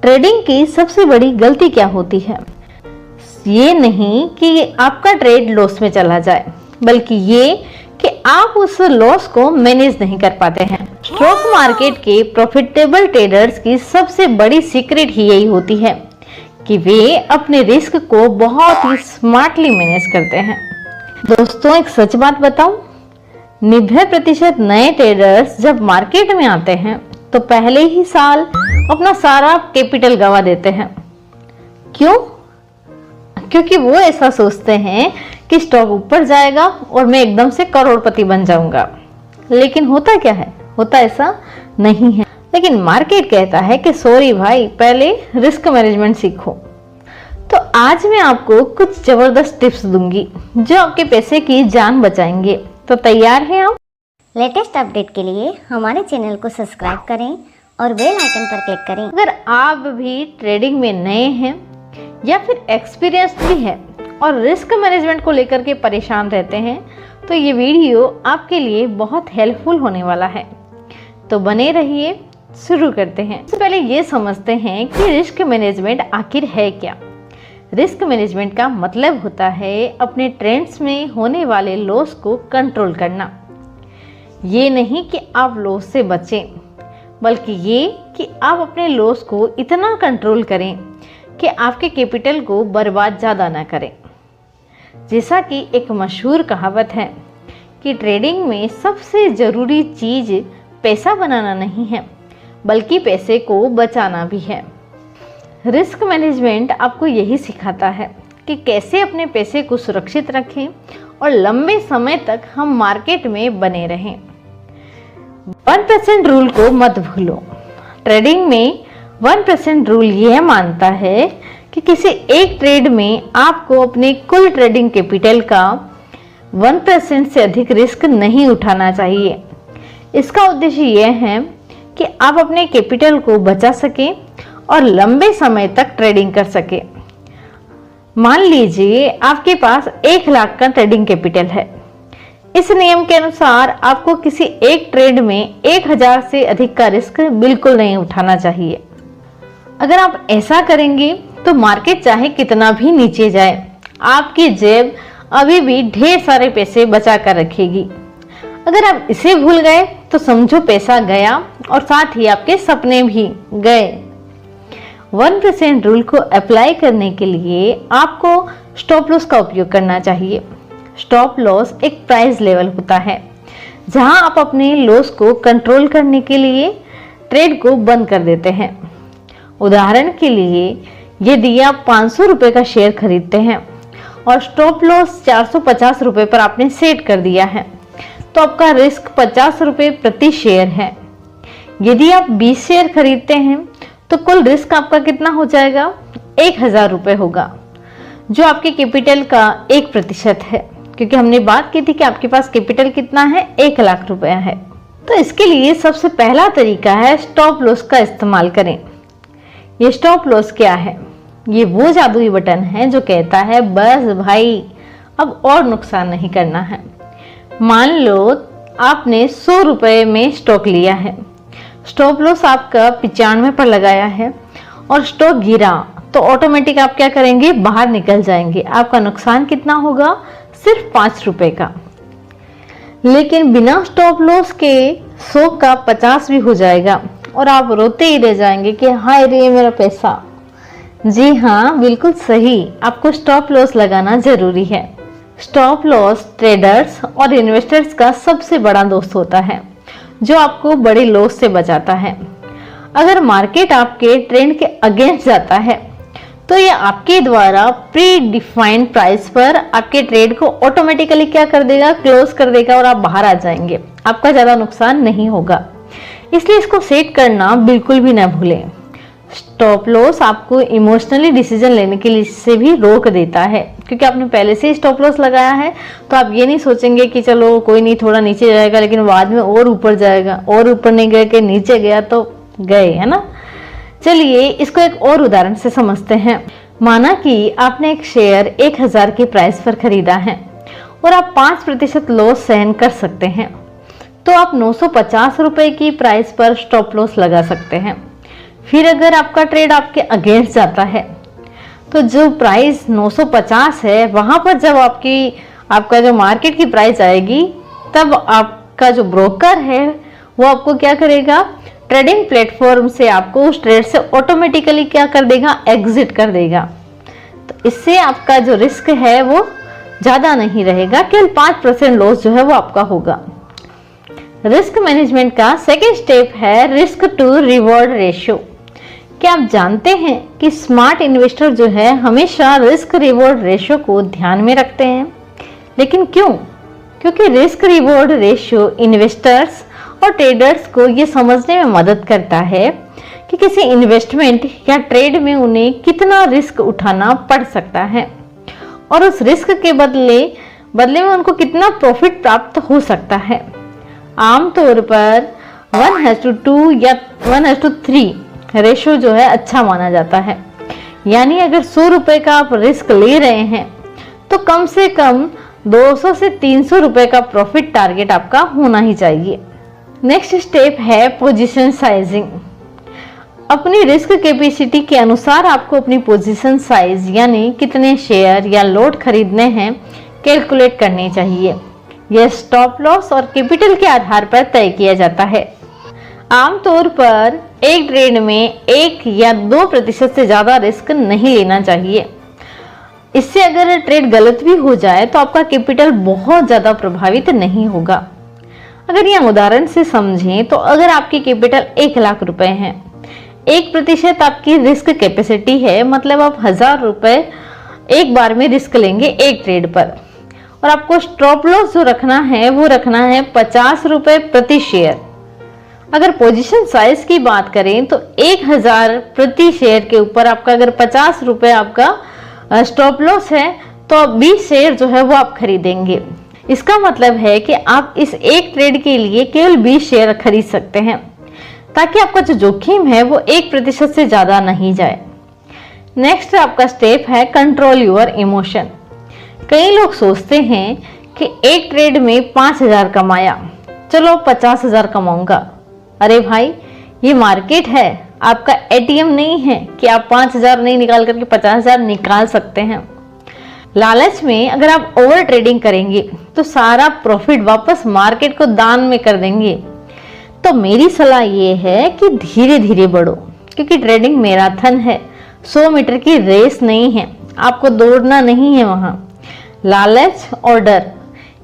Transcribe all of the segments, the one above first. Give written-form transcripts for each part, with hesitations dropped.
Trading की सबसे बड़ी गलती क्या होती है? ये नहीं कि आपका ट्रेड लॉस में चला जाए, बल्कि ये कि आप उस लॉस को मैनेज नहीं कर पाते हैं। स्टॉक मार्केट के प्रॉफिटेबल ट्रेडर्स की सबसे बड़ी सीक्रेट ही यही होती है कि वे अपने रिस्क को बहुत ही स्मार्टली मैनेज करते हैं। दोस्तों, एक सच बात बताऊं, 90% नए ट्रेडर्स जब मार्केट में आते हैं तो पहले ही साल अपना सारा कैपिटल गंवा देते हैं। क्यों? क्योंकि वो ऐसा सोचते हैं कि स्टॉक ऊपर जाएगा और मैं एकदम से करोड़पति बन जाऊंगा। लेकिन होता क्या है? होता ऐसा नहीं है। लेकिन मार्केट कहता है कि सॉरी भाई, पहले रिस्क मैनेजमेंट सीखो। तो आज मैं आपको कुछ जबरदस्त टिप्स दूंगी जो आपके पैसे की जान बचाएंगे। तो तैयार हैं आप? लेटेस्ट अपडेट के लिए हमारे चैनल को सब्सक्राइब करें और बेल आइकन पर क्लिक करें। अगर आप भी ट्रेडिंग में नए हैं या फिर एक्सपीरियंस भी है और रिस्क मैनेजमेंट को लेकर के परेशान रहते हैं, तो ये वीडियो आपके लिए बहुत हेल्पफुल होने वाला है। तो बने रहिए, शुरू करते हैं। सबसे पहले ये समझते हैं कि रिस्क मैनेजमेंट आखिर है क्या। रिस्क मैनेजमेंट का मतलब होता है अपने ट्रेंड्स में होने वाले लॉस को कंट्रोल करना। ये नहीं कि आप लॉस से बचें, बल्कि ये कि आप अपने लॉस को इतना कंट्रोल करें कि आपके कैपिटल को बर्बाद ज़्यादा ना करें। जैसा कि एक मशहूर कहावत है कि ट्रेडिंग में सबसे ज़रूरी चीज़ पैसा बनाना नहीं है, बल्कि पैसे को बचाना भी है। रिस्क मैनेजमेंट आपको यही सिखाता है कि कैसे अपने पैसे को सुरक्षित रखें और लंबे समय तक हम मार्केट में बने रहें। 1% रूल को मत भूलो। ट्रेडिंग में 1% रूल यह मानता है कि किसी एक ट्रेड में आपको अपने कुल ट्रेडिंग कैपिटल का 1% से अधिक रिस्क नहीं उठाना चाहिए। इसका उद्देश्य यह है कि आप अपने कैपिटल को बचा सकें और लंबे समय तक ट्रेडिंग कर सकें। मान लीजिए आपके पास 1 लाख का ट्रेडिंग कैपिटल है। इस नियम के अनुसार आपको किसी एक ट्रेड में 1000 से अधिक का रिस्क बिल्कुल नहीं उठाना चाहिए। अगर आप ऐसा करेंगे तो मार्केट चाहे कितना भी नीचे जाए, आपकी जेब अभी भी ढेर सारे पैसे बचा कर रखेगी। अगर आप इसे भूल गए तो समझो पैसा गया और साथ ही आपके सपने भी गए। 1% रूल को अप्लाई करने के लिए आपको स्टॉप लॉस का उपयोग करना चाहिए। स्टॉप लॉस एक प्राइस लेवल होता है जहां आप अपने लॉस को कंट्रोल करने के लिए ट्रेड को बंद कर देते हैं। उदाहरण के लिए, यदि आप 500 रुपये का शेयर खरीदते हैं और स्टॉप लॉस 450 रुपये पर आपने सेट कर दिया है, तो आपका रिस्क 50 रुपये प्रति शेयर है। यदि आप 20 शेयर खरीदते हैं तो कुल रिस्क आपका कितना हो जाएगा? 1000 रुपये होगा, जो आपके कैपिटल का 1% है। क्योंकि हमने बात की थी कि आपके पास कैपिटल कितना है? 1 लाख रुपया है। तो इसके लिए सबसे पहला तरीका है स्टॉप लॉस का इस्तेमाल करें। ये स्टॉप लॉस क्या है? ये वो जादुई बटन है जो कहता है बस भाई, अब और नुकसान नहीं करना है। मान लो आपने 100 रुपये में स्टॉक लिया है, स्टॉप लॉस आपका 95 पर लगाया है और स्टॉक गिरा तो ऑटोमेटिक आप क्या करेंगे? बाहर निकल जाएंगे। आपका नुकसान कितना होगा? सिर्फ 5 रुपए का। लेकिन बिना स्टॉप लॉस के 100 का 50 भी हो जाएगा और आप रोते ही रह जाएंगे कि हाय रे मेरा पैसा। जी हाँ, बिल्कुल सही, आपको स्टॉप लॉस लगाना जरूरी है। स्टॉप लॉस ट्रेडर्स और इन्वेस्टर्स का सबसे बड़ा दोस्त होता है जो आपको बड़े लॉस से बचाता है। अगर मार्केट आपके ट्रेंड के अगेंस्ट जाता है तो ये आपके द्वारा प्री डिफाइंड प्राइस पर आपके ट्रेड को ऑटोमेटिकली क्या कर देगा? क्लोज कर देगा और आप बाहर आ जाएंगे। आपका ज़्यादा नुकसान नहीं होगा। इसलिए इसको सेट करना बिल्कुल भी ना भूलें। स्टॉप लॉस आपको इमोशनली डिसीजन लेने के लिए से भी रोक देता है, क्योंकि आपने पहले से ही स्टॉप लॉस लगाया है। तो आप ये नहीं सोचेंगे कि चलो कोई नहीं, थोड़ा नीचे जाएगा लेकिन बाद में और ऊपर जाएगा, और ऊपर नहीं गए कि नीचे गया तो गए, है ना। चलिए इसको एक और उदाहरण से समझते हैं। माना कि आपने एक शेयर 1000 के प्राइस पर खरीदा है और आप 5% लॉस सहन कर सकते हैं, तो आप 950 रुपए की प्राइस पर स्टॉप लॉस लगा सकते हैं। फिर अगर आपका ट्रेड आपके अगेंस्ट जाता है तो जो प्राइस 950 है वहां पर जब आपका जो मार्केट की प्राइस आएगी तब आपका जो ब्रोकर है वो आपको क्या करेगा, ट्रेडिंग प्लेटफॉर्म से आपको उस ट्रेड से ऑटोमेटिकली क्या कर देगा, एग्जिट कर देगा। तो इससे आपका जो रिस्क है वो ज़्यादा नहीं रहेगा, केवल 5% लॉस जो है वो आपका होगा। रिस्क मैनेजमेंट का सेकेंड स्टेप है रिस्क टू रिवॉर्ड रेशियो। क्या आप जानते हैं कि स्मार्ट इन्वेस्टर जो है हमेशा रिस्क रिवॉर्ड रेशियो को ध्यान में रखते हैं। लेकिन क्यों? क्योंकि रिस्क रिवॉर्ड रेशियो इन्वेस्टर्स और ट्रेडर्स को ये समझने में मदद करता है कि किसी इन्वेस्टमेंट या ट्रेड में उन्हें कितना रिस्क उठाना पड़ सकता है और उस रिस्क के बदले में उनको कितना प्रॉफिट प्राप्त हो सकता है। आमतौर पर 1:2 या 1:3 रेशो जो है अच्छा माना जाता है। यानी अगर 100 रुपए का आप रिस्क ले रहे हैं तो कम से कम 200 से 300 रुपए का प्रॉफिट टारगेट आपका होना ही चाहिए। नेक्स्ट स्टेप है पोजीशन साइजिंग। अपनी रिस्क कैपेसिटी के अनुसार आपको अपनी पोजीशन साइज यानी कितने शेयर या लॉट खरीदने हैं कैलकुलेट करनी चाहिए। यह स्टॉप लॉस और कैपिटल के आधार पर तय किया जाता है। आमतौर पर एक ट्रेड में 1 या 2% से ज़्यादा रिस्क नहीं लेना चाहिए। इससे अगर ट्रेड गलत भी हो जाए तो आपका कैपिटल बहुत ज़्यादा प्रभावित नहीं होगा। अगर ये उदाहरण से समझें तो अगर आपकी कैपिटल 1 लाख रुपए है, 1% आपकी रिस्क कैपेसिटी है, मतलब आप 1000 रुपए एक बार में रिस्क लेंगे एक ट्रेड पर, और आपको स्टॉप लॉस जो रखना है वो रखना है 50 रुपए प्रति शेयर। अगर पोजीशन साइज की बात करें तो 1000 प्रति शेयर के ऊपर आपका अगर 50 रुपए आपका स्टॉप लॉस है तो आप 20 शेयर जो है वो आप खरीदेंगे। इसका मतलब है कि आप इस एक ट्रेड के लिए केवल 20 शेयर खरीद सकते हैं ताकि आपका जो जोखिम है वो 1% से ज्यादा नहीं जाए। नेक्स्ट आपका स्टेप है कंट्रोल योर इमोशन। कई लोग सोचते हैं कि एक ट्रेड में 5000 कमाया, चलो 50,000 कमाऊंगा। अरे भाई, ये मार्केट है, आपका एटीएम नहीं है कि आप 5000 नहीं निकाल करके 50,000 निकाल सकते हैं। लालच में अगर आप ओवर ट्रेडिंग करेंगे तो सारा प्रॉफिट वापस मार्केट को दान में कर देंगे। तो मेरी सलाह ये है कि धीरे धीरे बढ़ो, क्योंकि ट्रेडिंग मैराथन है, 100 मीटर की रेस नहीं है, आपको दौड़ना नहीं है वहां। लालच और डर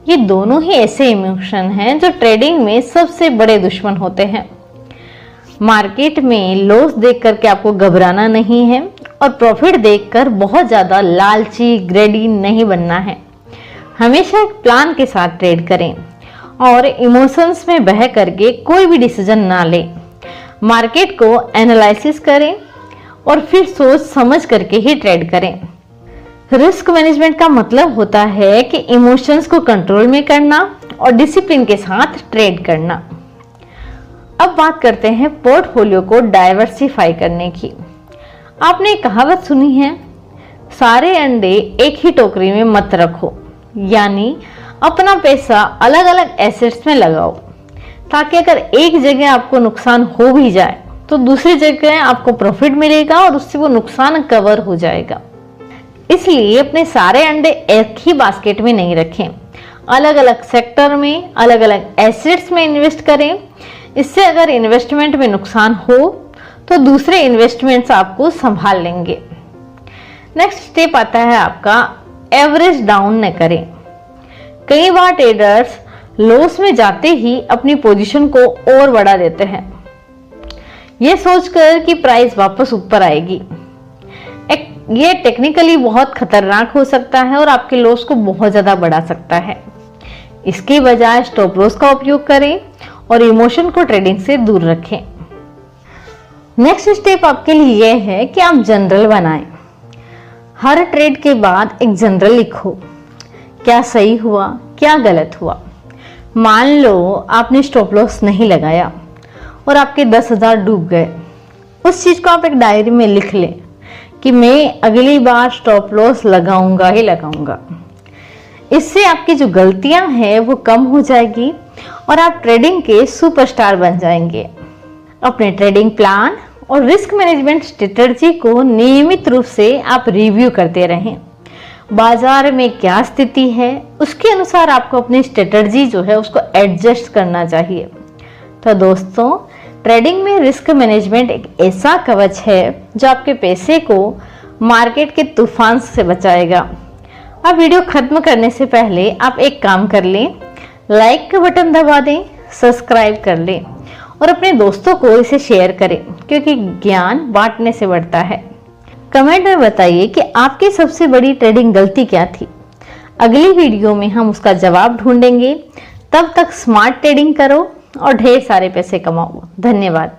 ये दोनों ही ऐसे इमोशन हैं जो ट्रेडिंग में सबसे बड़े दुश्मन होते हैं। मार्केट में लॉस देख करके आपको घबराना नहीं है और प्रॉफिट देखकर बहुत ज्यादा लालची ग्रेडी नहीं बनना है। हमेशा एक प्लान के साथ ट्रेड करें और इमोशंस में बह करके कोई भी डिसीजन ना लें। मार्केट को एनालिसिस करें और फिर सोच समझ करके ही ट्रेड करें। रिस्क मैनेजमेंट का मतलब होता है कि इमोशंस को कंट्रोल में करना और डिसिप्लिन के साथ ट्रेड करना। अब बात करते हैं पोर्टफोलियो को डाइवर्सिफाई करने की। आपने एक कहावत सुनी है, सारे अंडे एक ही टोकरी में मत रखो, यानी अपना पैसा अलग अलग एसेट्स में लगाओ ताकि अगर एक जगह आपको नुकसान हो भी जाए तो दूसरी जगह आपको प्रॉफिट मिलेगा और उससे वो नुकसान कवर हो जाएगा। इसलिए अपने सारे अंडे एक ही बास्केट में नहीं रखें, अलग अलग सेक्टर में अलग अलग एसेट्स में इन्वेस्ट करें। इससे अगर इन्वेस्टमेंट में नुकसान हो तो दूसरे इन्वेस्टमेंट्स आपको संभाल लेंगे। नेक्स्ट स्टेप आता है आपका एवरेज डाउन न करें। कई बार ट्रेडर्स लॉस में जाते ही अपनी पोजीशन को और बढ़ा देते हैं, ये सोचकर कि प्राइस वापस ऊपर आएगी। ये टेक्निकली बहुत खतरनाक हो सकता है और आपके लॉस को बहुत ज्यादा बढ़ा सकता है। इसके बजाय स्टॉप लॉस का उपयोग करें और इमोशन को ट्रेडिंग से दूर रखें। नेक्स्ट स्टेप आपके लिए यह है कि आप जनरल बनाएं। हर ट्रेड के बाद एक जनरल लिखो, क्या सही हुआ क्या गलत हुआ। मान लो आपने स्टॉप लॉस नहीं लगाया और आपके 10,000 डूब गए, उस चीज को आप एक डायरी में लिख लें कि मैं अगली बार स्टॉप लॉस लगाऊंगा ही लगाऊंगा। इससे आपकी जो गलतियां हैं वो कम हो जाएगी और आप ट्रेडिंग के सुपरस्टार बन जाएंगे। अपने ट्रेडिंग प्लान और रिस्क मैनेजमेंट स्ट्रेटजी को नियमित रूप से आप रिव्यू करते रहें। बाजार में क्या स्थिति है उसके अनुसार आपको अपनी स्ट्रेटजी जो है उसको एडजस्ट करना चाहिए। तो दोस्तों, ट्रेडिंग में रिस्क मैनेजमेंट एक ऐसा कवच है जो आपके पैसे को मार्केट के तूफान से बचाएगा। अब वीडियो खत्म करने से पहले आप एक काम कर लें, लाइक का बटन दबा दें, सब्सक्राइब कर लें और अपने दोस्तों को इसे शेयर करें, क्योंकि ज्ञान बांटने से बढ़ता है। कमेंट में बताइए कि आपकी सबसे बड़ी ट्रेडिंग गलती क्या थी। अगली वीडियो में हम उसका जवाब ढूंढेंगे। तब तक स्मार्ट ट्रेडिंग करो और ढेर सारे पैसे कमाओ। धन्यवाद।